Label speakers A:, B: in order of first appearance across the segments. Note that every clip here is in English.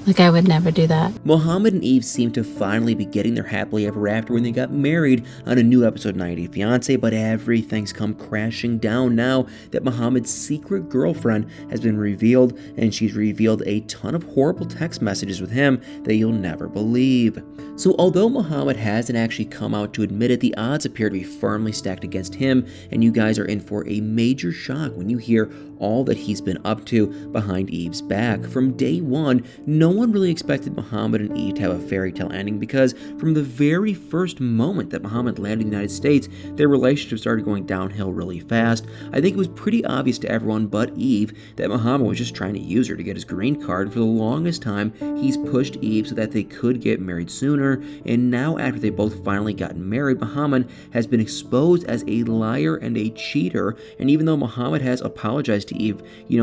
A: Like, I would never do that.
B: Mohamed and Eve seemed to finally be getting their happily ever after when they got married on a new episode 90 Fiance, but everything's come crashing down now that Mohamed's secret girlfriend has been revealed, and she's revealed a ton of horrible text messages with him that you'll never believe. So although Mohamed hasn't actually come out to admit it, the odds appear to be firmly stacked against him, and you guys are in for a major shock when you hear all that he's been up to behind Eve's back. From day one, no one really expected Mohamed and Eve to have a fairy tale ending, because from the very first moment that Mohamed landed in the United States, their relationship started going downhill really fast. I think it was pretty obvious to everyone but Eve that Mohamed was just trying to use her to get his green card, and for the longest time, he's pushed Eve so that they could get married sooner, and now after they both finally gotten married, Mohamed has been exposed as a liar and a cheater, and even though Mohamed has apologized to Eve,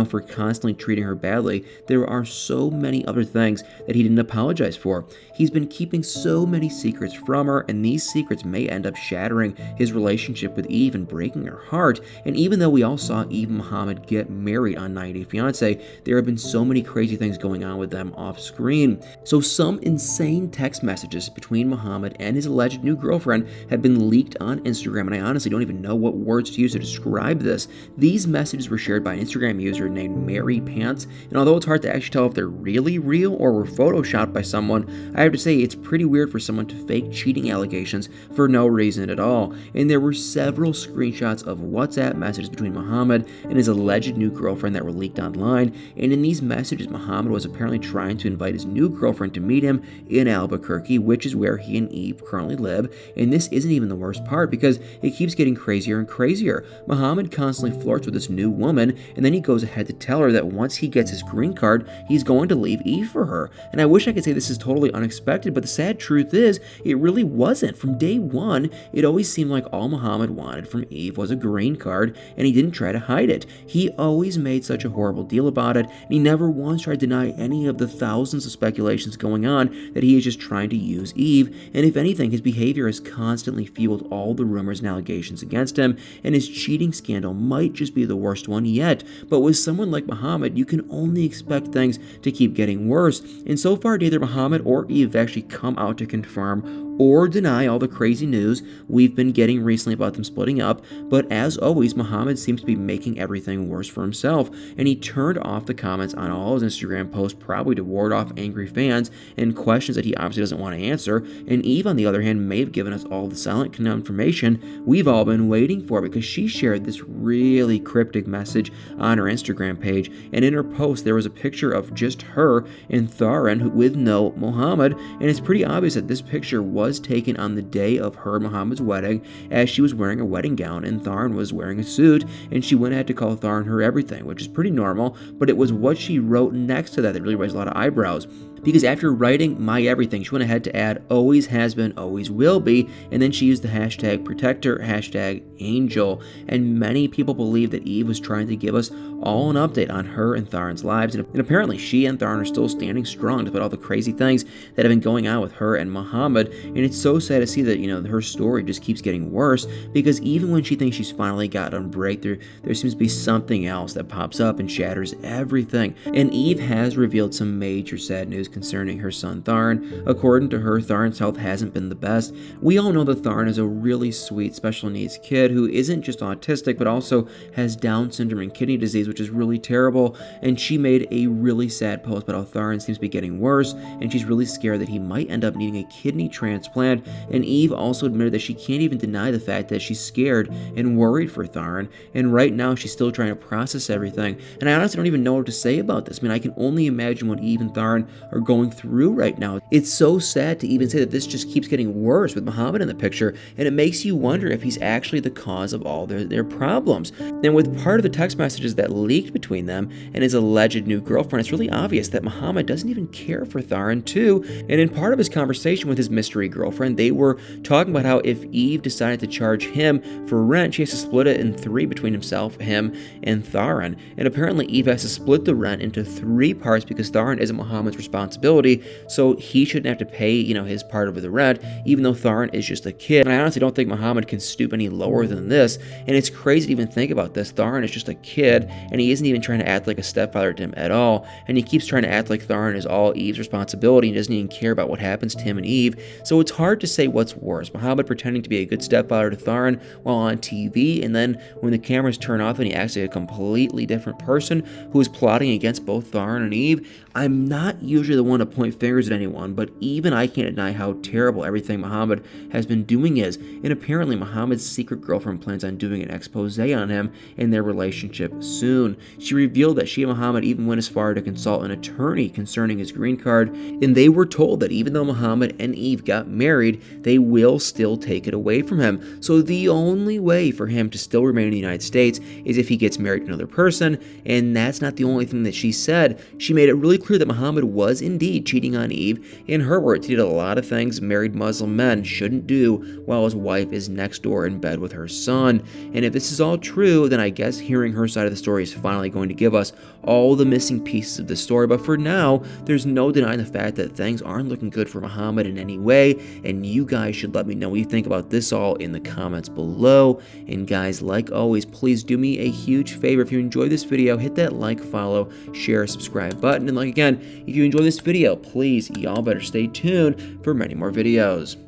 B: for constantly treating her badly, there are so many other things that he didn't apologize for. He's been keeping so many secrets from her, and these secrets may end up shattering his relationship with Eve and breaking her heart. And even though we all saw Eve and Mohamed get married on 90 Day Fiance, there have been so many crazy things going on with them off screen. So some insane text messages between Mohamed and his alleged new girlfriend have been leaked on Instagram, and I honestly don't even know what words to use to describe this. These messages were shared by an Instagram user named Mary Pants, and although it's hard to actually tell if they're really real or were photoshopped by someone, I have to say it's pretty weird for someone to fake cheating allegations for no reason at all. And there were several screenshots of WhatsApp messages between Mohamed and his alleged new girlfriend that were leaked online, and in these messages, Mohamed was apparently trying to invite his new girlfriend to meet him in Albuquerque, which is where he and Eve currently live. And this isn't even the worst part, because it keeps getting crazier and crazier. Mohamed constantly flirts with this new woman, and then he goes ahead to tell her that once he gets his green card, he's going to leave Eve for her. And I wish I could say this is totally unexpected, but the sad truth is, it really wasn't. From day one, it always seemed like all Mohamed wanted from Eve was a green card, and he didn't try to hide it. He always made such a horrible deal about it, and he never once tried to deny any of the thousands of speculations going on that he is just trying to use Eve. And if anything, his behavior has constantly fueled all the rumors and allegations against him, and his cheating scandal might just be the worst one yet. But with someone like Mohamed, you can only expect things to keep getting worse. And so far, neither Mohamed or Eve have actually come out to confirm or deny all the crazy news we've been getting recently about them splitting up. But as always, Mohamed seems to be making everything worse for himself, and he turned off the comments on all his Instagram posts, probably to ward off angry fans and questions that he obviously doesn't want to answer. And Eve, on the other hand, may have given us all the silent confirmation we've all been waiting for, because she shared this really cryptic message on her Instagram page, and in her post there was a picture of just her and Tharan with no Mohamed, and it's pretty obvious that this picture was taken on the day of her and Mohamed's wedding, as she was wearing a wedding gown and Tharan was wearing a suit, and she went ahead to call Tharan her everything, which is pretty normal, but it was what she wrote next to that really raised a lot of eyebrows. Because after writing my everything, she went ahead to add always has been, always will be, and then she used the hashtag protector, hashtag angel. And many people believe that Eve was trying to give us all an update on her and Tharan's lives, and apparently she and Tharan are still standing strong despite all the crazy things that have been going on with her and Mohamed. And it's so sad to see that, her story just keeps getting worse, because even when she thinks she's finally gotten a breakthrough, there seems to be something else that pops up and shatters everything. And Eve has revealed some major sad news concerning her son Tharan. According to her, Tharan's health hasn't been the best. We all know that Tharan is a really sweet special needs kid who isn't just autistic but also has Down syndrome and kidney disease, which is really terrible. And she made a really sad post about how Tharan seems to be getting worse, and she's really scared that he might end up needing a kidney transplant. And Eve also admitted that she can't even deny the fact that she's scared and worried for Tharan, and right now she's still trying to process everything. And I honestly don't even know what to say about this. I mean, I can only imagine what Eve and Tharan are going through right now. It's so sad to even say that this just keeps getting worse with Mohamed in the picture, and it makes you wonder if he's actually the cause of all their problems. And with part of the text messages that leaked between them and his alleged new girlfriend, it's really obvious that Mohamed doesn't even care for Tharan too. And in part of his conversation with his mystery girlfriend, they were talking about how if Eve decided to charge him for rent, she has to split it in 3 between himself, him, and Tharan. And apparently Eve has to split the rent into 3 parts because Tharan isn't Mohamed's responsibility responsibility, so he shouldn't have to pay, his part of the rent, even though Tharn is just a kid. And I honestly don't think Mohamed can stoop any lower than this, and it's crazy to even think about this. Tharn is just a kid, and he isn't even trying to act like a stepfather to him at all, and he keeps trying to act like Tharn is all Eve's responsibility and doesn't even care about what happens to him and Eve, so it's hard to say what's worse. Mohamed pretending to be a good stepfather to Tharn while on TV, and then when the cameras turn off and he acts like a completely different person who is plotting against both Tharn and Eve. I'm not usually the one to point fingers at anyone, but even I can't deny how terrible everything Mohamed has been doing is, and apparently Mohamed's secret girlfriend plans on doing an expose on him and their relationship soon. She revealed that she and Mohamed even went as far to consult an attorney concerning his green card, and they were told that even though Mohamed and Eve got married, they will still take it away from him. So the only way for him to still remain in the United States is if he gets married to another person, and that's not the only thing that she said. She made it really clear that Mohamed was indeed cheating on Eve. In her words, he did a lot of things married Muslim men shouldn't do while his wife is next door in bed with her son. And if this is all true, then I guess hearing her side of the story is finally going to give us all the missing pieces of the story. But for now, there's no denying the fact that things aren't looking good for Mohamed in any way, and you guys should let me know what you think about this all in the comments below. And guys, like always, please do me a huge favor. If you enjoyed this video, hit that like, follow, share, subscribe button. And like again, if you enjoyed this video, please, y'all better stay tuned for many more videos.